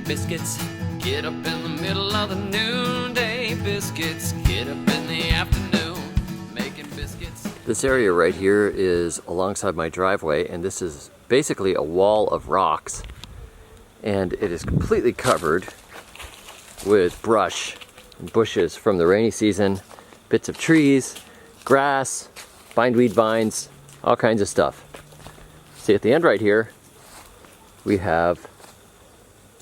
making biscuits. Get up in the middle of the noonday. Biscuits. Get up in the afternoon making biscuits. This area right here is alongside my driveway, and this is basically a wall of rocks, and it is completely covered with brush and bushes from the rainy season, bits of trees, grass, bindweed vines, all kinds of stuff. See, at the end right here we have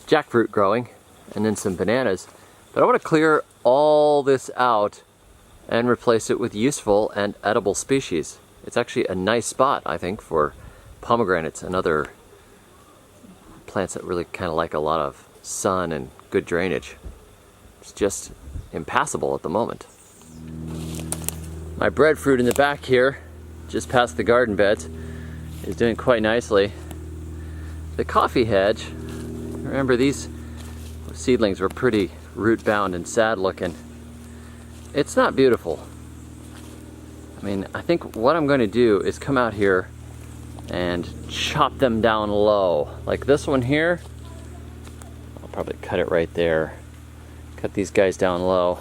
jackfruit growing and then some bananas, but I want to clear all this out and replace it with useful and edible species. It's actually a nice spot, I think, for pomegranates and other plants that really kind of like a lot of sun and good drainage. It's just impassable at the moment. My breadfruit in the back here, just past the garden beds, is doing quite nicely. The coffee hedge, remember these seedlings were pretty root bound and sad looking. It's not beautiful. I mean, I think what I'm going to do is come out here and chop them down low. Like this one here, I'll probably cut it right there. Cut these guys down low.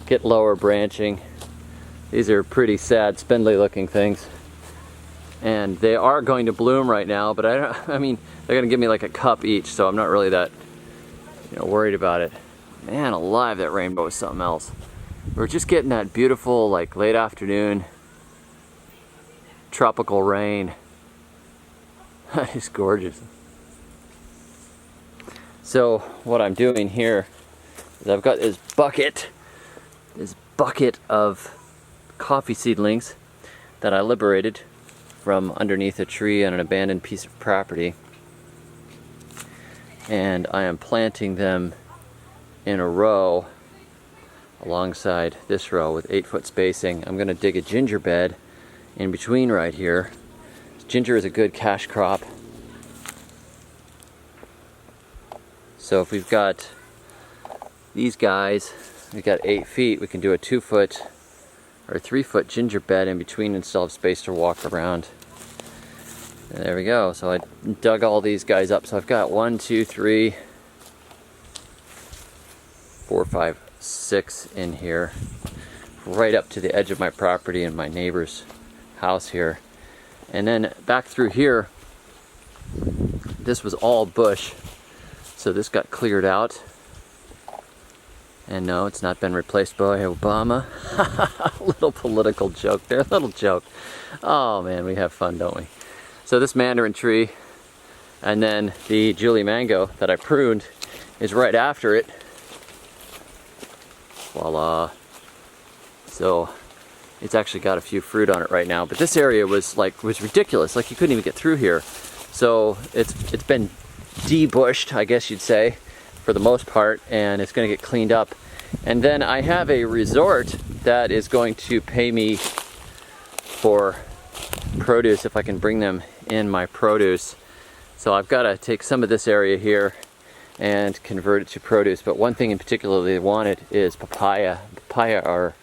Get lower branching. These are pretty sad, spindly looking things. And they are going to bloom right now, but I mean, they're going to give me like a cup each, so I'm not really that, worried about it. Man alive, that rainbow is something else. We're just getting that beautiful, like, late afternoon tropical rain. That is gorgeous. So what I'm doing here is I've got this bucket of coffee seedlings that I liberated from underneath a tree on an abandoned piece of property, and I am planting them in a row alongside this row with 8-foot spacing. I'm going to dig a ginger bed in between right here. Ginger is a good cash crop. So if we've got these guys, we've got 8 feet, we can do a 2-foot or 3-foot ginger bed in between and still have space to walk around. And there we go. So I dug all these guys up. So I've got 1, 2, 3, 4, 5, 6 in here, right up to the edge of my property and my neighbor's house here. And then back through here, this was all bush, so this got cleared out. And no, it's not been replaced by Obama. Little political joke there, little joke. Oh man, we have fun, don't we? So this mandarin tree, and then the Julie mango that I pruned is right after it. Voila. So it's actually got a few fruit on it right now, but this area was ridiculous. Like, you couldn't even get through here. So it's been de-bushed, I guess you'd say, for the most part, and it's going to get cleaned up. And then I have a resort that is going to pay me for produce if I can bring them in my produce. So I've got to take some of this area here and convert it to produce. But one thing in particular they wanted is papaya. Papaya are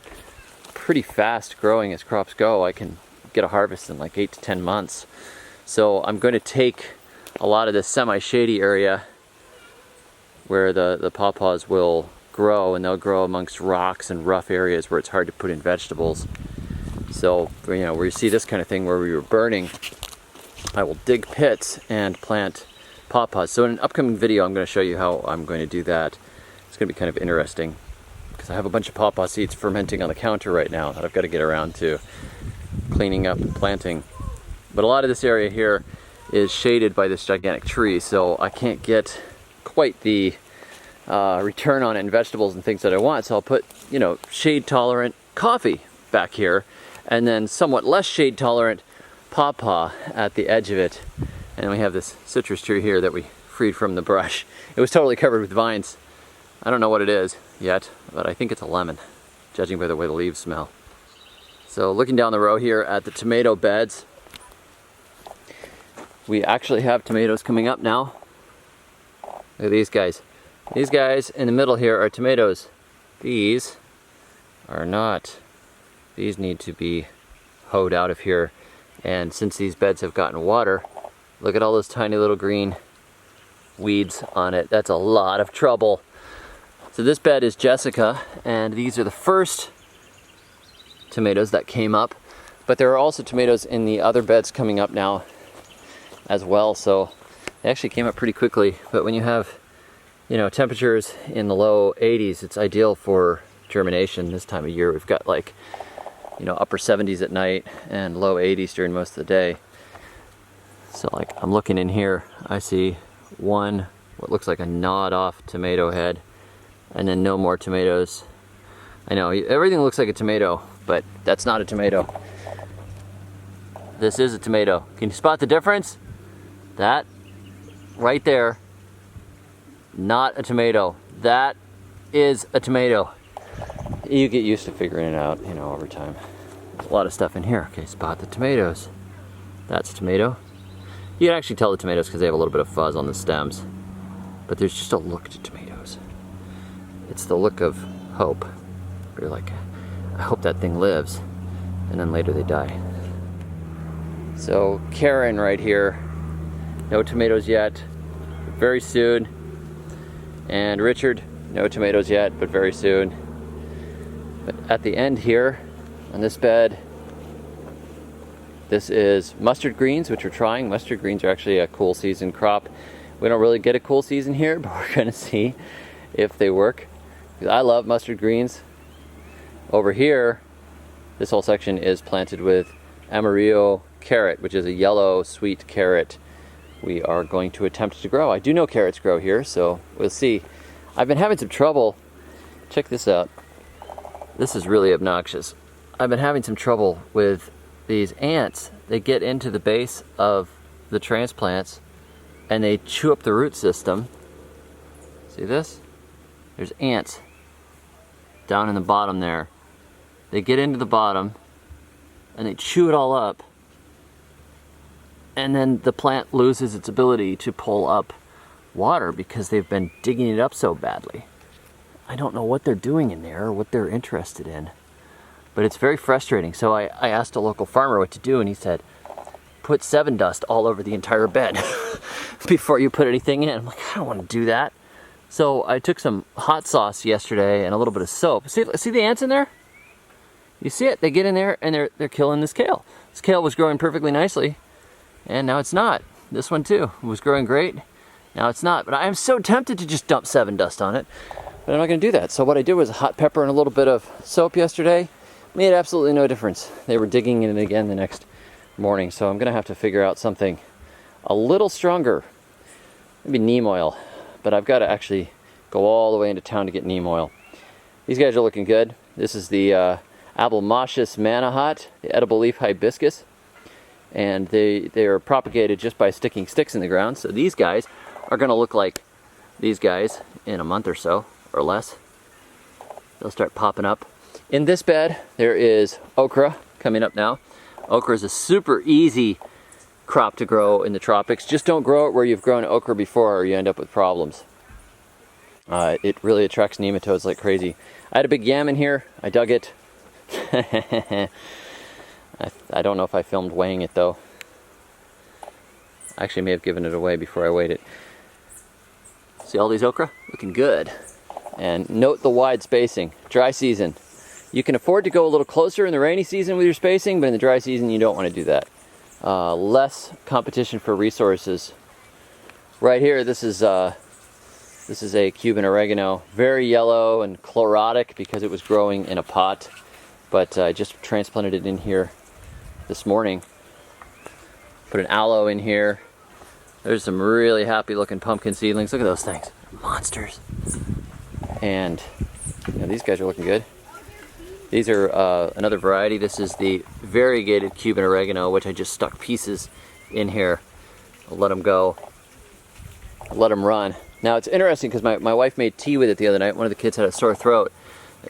pretty fast growing as crops go. I can get a harvest in like 8 to 10 months. So I'm going to take a lot of this semi-shady area where the pawpaws will grow, and they'll grow amongst rocks and rough areas where it's hard to put in vegetables. So, where you see this kind of thing where we were burning, I will dig pits and plant pawpaws. So in an upcoming video, I'm going to show you how I'm going to do that. It's going to be kind of interesting because I have a bunch of pawpaw seeds fermenting on the counter right now that I've got to get around to cleaning up and planting. But a lot of this area here is shaded by this gigantic tree, so I can't get quite the return on it in vegetables and things that I want. So I'll put, shade tolerant coffee back here, and then somewhat less shade tolerant pawpaw at the edge of it. And we have this citrus tree here that we freed from the brush. It was totally covered with vines. I don't know what it is yet, but I think it's a lemon, judging by the way the leaves smell. So looking down the row here at the tomato beds, we actually have tomatoes coming up now. Look at these guys. These guys in the middle here are tomatoes. These are not. These need to be hoed out of here. And since these beds have gotten water, look at all those tiny little green weeds on it. That's a lot of trouble. So this bed is Jessica, and these are the first tomatoes that came up. But there are also tomatoes in the other beds coming up now as well. So they actually came up pretty quickly. But when you have, you know, temperatures in the low 80s, it's ideal for germination this time of year. We've got like, you know, upper 70s at night and low 80s during most of the day. So like I'm looking in here, I see one, what looks like a gnawed off tomato head, and then no more tomatoes. I know, everything looks like a tomato, but that's not a tomato. This is a tomato. Can you spot the difference? That right there, not a tomato. That is a tomato. You get used to figuring it out, you know, over time. There's a lot of stuff in here. Okay, spot the tomatoes. That's a tomato. You can actually tell the tomatoes because they have a little bit of fuzz on the stems. But there's just a look to tomatoes. It's the look of hope. You're like, I hope that thing lives. And then later they die. So Karen right here, no tomatoes yet, but very soon. And Richard, no tomatoes yet, but very soon. But at the end here, on this bed, this is mustard greens, which we're trying. Mustard greens are actually a cool season crop. We don't really get a cool season here, but we're gonna see if they work. I love mustard greens. Over here, this whole section is planted with Amarillo carrot, which is a yellow sweet carrot we are going to attempt to grow. I do know carrots grow here, so we'll see. I've been having some trouble. Check this out. This is really obnoxious. I've been having some trouble with these ants. They get into the base of the transplants and they chew up the root system. See this? There's ants down in the bottom there. They get into the bottom and they chew it all up, and then the plant loses its ability to pull up water because they've been digging it up so badly. I don't know what they're doing in there or what they're interested in, but it's very frustrating. So I asked a local farmer what to do, and he said, put 7 dust all over the entire bed before you put anything in. I'm like, I don't want to do that. So I took some hot sauce yesterday and a little bit of soap. See the ants in there? You see it? They get in there and they're killing this kale. This kale was growing perfectly nicely, and now it's not. This one too was growing great. Now it's not. But I am so tempted to just dump 7 dust on it, but I'm not going to do that. So what I did was hot pepper and a little bit of soap yesterday. Made absolutely no difference. They were digging in it again the next morning. So I'm going to have to figure out something a little stronger. Maybe neem oil. But I've got to actually go all the way into town to get neem oil. These guys are looking good. This is the Abelmoschus manihot, the edible leaf hibiscus. And they are propagated just by sticking sticks in the ground. So these guys are going to look like these guys in a month or so, or less. They'll start popping up. In this bed, there is okra coming up now. Okra is a super easy crop to grow in the tropics. Just don't grow it where you've grown okra before, or you end up with problems. It really attracts nematodes like crazy. I had a big yam in here. I dug it. I don't know if I filmed weighing it though. I actually may have given it away before I weighed it. See all these okra? Looking good. And note the wide spacing. Dry season. You can afford to go a little closer in the rainy season with your spacing, but in the dry season you don't want to do that. Less competition for resources. Right here, this is a Cuban oregano. Very yellow and chlorotic because it was growing in a pot. But I just transplanted it in here this morning. Put an aloe in here. There's some really happy looking pumpkin seedlings. Look at those things. Monsters. And you know, these guys are looking good. These are another variety. This is the variegated Cuban oregano, which I just stuck pieces in here. I'll let them go. I'll let them run. Now it's interesting because my wife made tea with it the other night. One of the kids had a sore throat.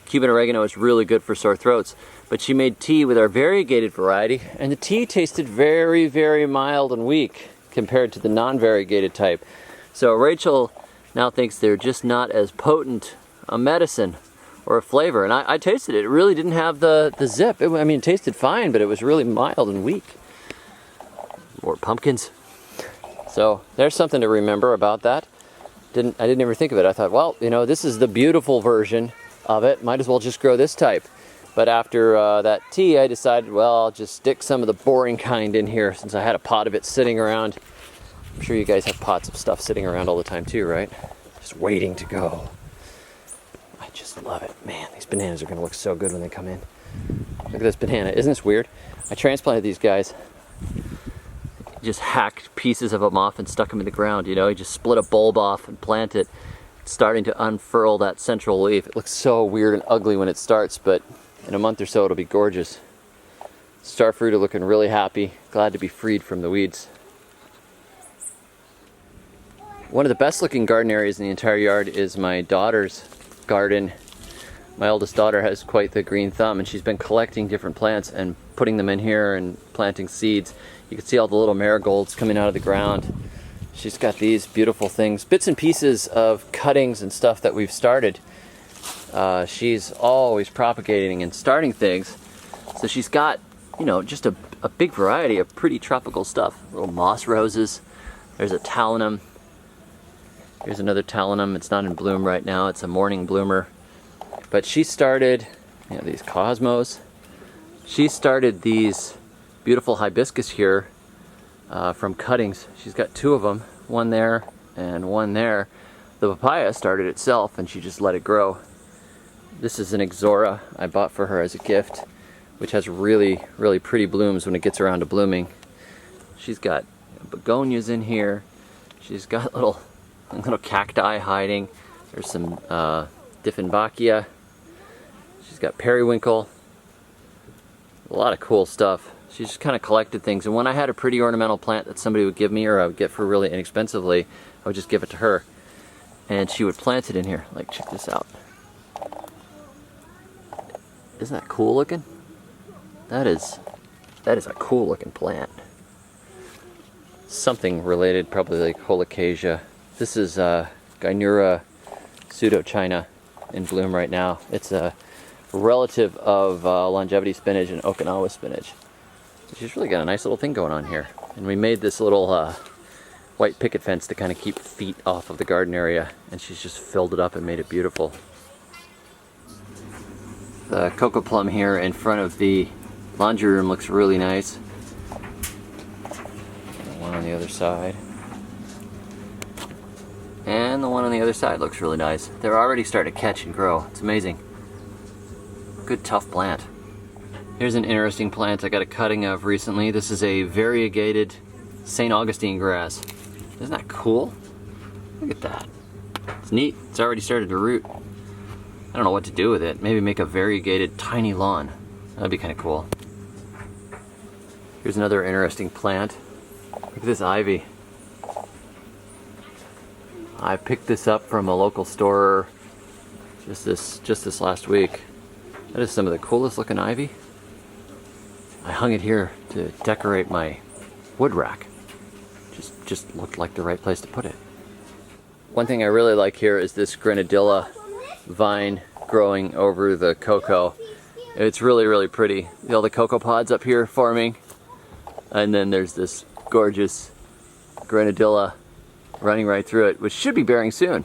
Cuban oregano is really good for sore throats, but she made tea with our variegated variety, and the tea tasted very, very mild and weak compared to the non-variegated type. So Rachel now thinks they're just not as potent a medicine or a flavor, and I tasted it. It really didn't have the zip. I mean, it tasted fine, but it was really mild and weak. More pumpkins. So there's something to remember about that. didn't ever think of it. I thought, well, you know, this is the beautiful version of it. Might as well just grow this type. But after that tea, I decided, well, I'll just stick some of the boring kind in here since I had a pot of it sitting around. I'm sure you guys have pots of stuff sitting around all the time too, right? Just waiting to go. I just love it. Man, these bananas are gonna look so good when they come in. Look at this banana, isn't this weird? I transplanted these guys, just hacked pieces of them off and stuck them in the ground, you know? You just split a bulb off and plant it. It's starting to unfurl that central leaf. It looks so weird and ugly when it starts, but in a month or so it'll be gorgeous. Starfruit are looking really happy, glad to be freed from the weeds. One of the best looking garden areas in the entire yard is my daughter's garden. My oldest daughter has quite the green thumb, and she's been collecting different plants and putting them in here and planting seeds. You can see all the little marigolds coming out of the ground. She's got these beautiful things, bits and pieces of cuttings and stuff that we've started. She's always propagating and starting things. So she's got, you know, just a big variety of pretty tropical stuff. Little moss roses. There's a talinum. Here's another talinum. It's not in bloom right now. It's a morning bloomer. But she started, you know, these cosmos. She started these beautiful hibiscus here from cuttings. She's got two of them, one there and one there. The papaya started itself and she just let it grow. This is an Ixora I bought for her as a gift, which has really, really pretty blooms when it gets around to blooming. She's got begonias in here. She's got little cacti hiding. There's some Dieffenbachia. She's got periwinkle. A lot of cool stuff. She just kind of collected things, and when I had a pretty ornamental plant that somebody would give me or I would get for really inexpensively, I would just give it to her and she would plant it in here. Like, check this out. Isn't that cool looking? That is a cool looking plant. Something related, probably like Colocasia. This is Gynura pseudochina in bloom right now. It's a relative of longevity spinach and Okinawa spinach. She's really got a nice little thing going on here. And we made this little white picket fence to kind of keep feet off of the garden area, and she's just filled it up and made it beautiful. The cocoa plum here in front of the laundry room looks really nice. And one on the other side. And the one on the other side looks really nice. They're already starting to catch and grow. It's amazing. Good tough plant. Here's an interesting plant I got a cutting of recently. This is a variegated St. Augustine grass. Isn't that cool? Look at that. It's neat. It's already started to root. I don't know what to do with it. Maybe make a variegated tiny lawn. That'd be kind of cool. Here's another interesting plant. Look at this ivy. I picked this up from a local store just this last week. That is some of the coolest looking ivy. I hung it here to decorate my wood rack. Just looked like the right place to put it. One thing I really like here is this grenadilla vine growing over the cocoa. It's really, really pretty. All the cocoa pods up here forming, and then there's this gorgeous grenadilla running right through it, which should be bearing soon.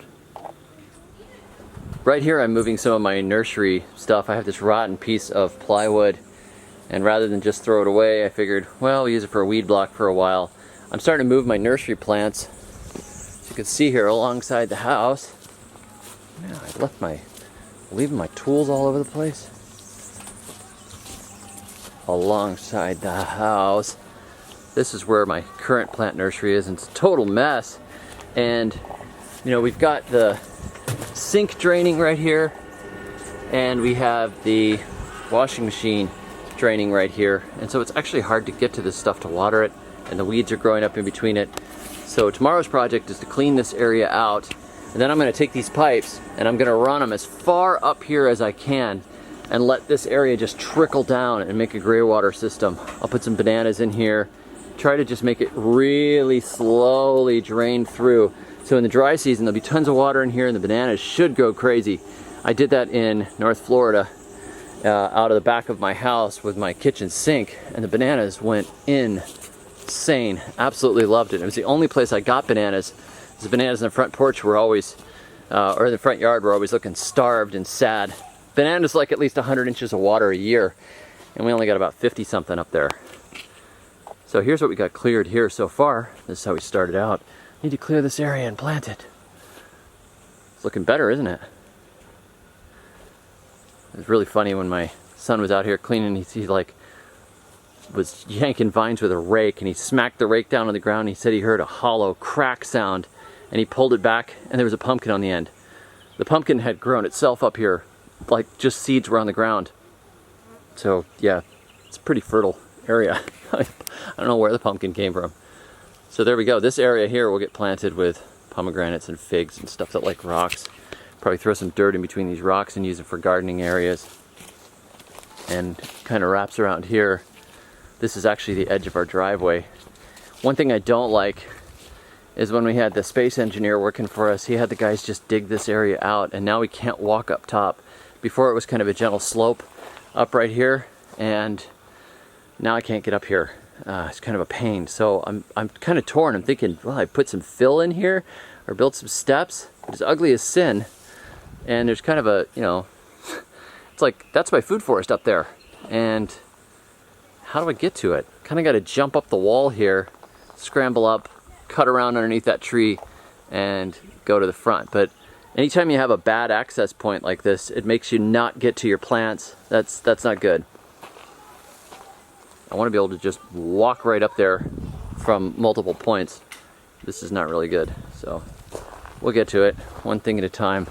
Right here I'm moving some of my nursery stuff. I have this rotten piece of plywood, and rather than just throw it away, I figured, well, we'll use it for a weed block for a while. I'm starting to move my nursery plants. As you can see here alongside the house. Man, I left leaving my tools all over the place. Alongside the house. This is where my current plant nursery is, and it's a total mess. And, you know, we've got the sink draining right here, and we have the washing machine draining right here. And so it's actually hard to get to this stuff to water it, and the weeds are growing up in between it. So tomorrow's project is to clean this area out, and then I'm going to take these pipes and I'm going to run them as far up here as I can and let this area just trickle down and make a gray water system. I'll put some bananas in here, try to just make it really slowly drain through. So in the dry season there'll be tons of water in here and the bananas should go crazy. I did that in North Florida out of the back of my house with my kitchen sink, and the bananas went insane. Absolutely loved it. It was the only place I got bananas The bananas in the front porch were always, or in the front yard, were always looking starved and sad. Bananas like at least 100 inches of water a year, and we only got about 50 something up there. So here's what we got cleared here so far. This is how we started out. Need to clear this area and plant it. It's looking better, isn't it? It was really funny when my son was out here cleaning. He like was yanking vines with a rake, and he smacked the rake down on the ground. And he said he heard a hollow crack sound, and he pulled it back, and there was a pumpkin on the end. The pumpkin had grown itself up here, like just seeds were on the ground. So yeah, it's a pretty fertile area. I don't know where the pumpkin came from. So there we go. This area here will get planted with pomegranates and figs and stuff that like rocks. Probably throw some dirt in between these rocks and use it for gardening areas. And kind of wraps around here. This is actually the edge of our driveway. One thing I don't like is when we had the space engineer working for us, he had the guys just dig this area out, and now we can't walk up top. Before it was kind of a gentle slope up right here, and now I can't get up here. It's kind of a pain. So I'm kind of torn. I'm thinking, well, I put some fill in here or build some steps. It's ugly as sin. And there's kind of a, you know, it's like, that's my food forest up there. And how do I get to it? Kind of got to jump up the wall here, scramble up, cut around underneath that tree, and go to the front. But anytime you have a bad access point like this, it makes you not get to your plants. That's not good. I want to be able to just walk right up there from multiple points. This is not really good. So we'll get to it one thing at a time.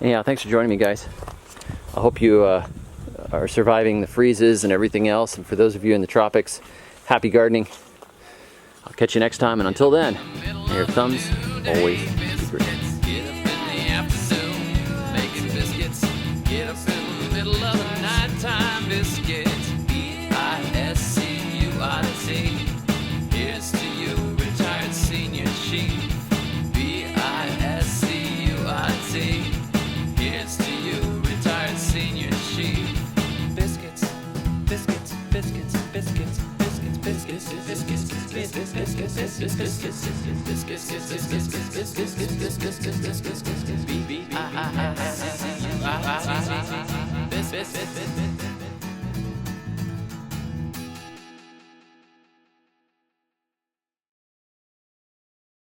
Anyhow, thanks for joining me, guys. I hope you are surviving the freezes and everything else. And for those of you in the tropics, happy gardening. I'll catch you next time. And until then, may your thumbs always be green. Get up in the afternoon, making biscuits. Get up in the middle of the nighttime, biscuits. BISCUIT. Here's to you, retired senior chief. BISCUIT. Here's to you, retired senior chief. Biscuits, biscuits, biscuits, biscuits, biscuits, biscuits, biscuits, biscuits, biscuits, biscuits, biscuits, biscuits, biscuits, biscuits, biscuits, biscuits,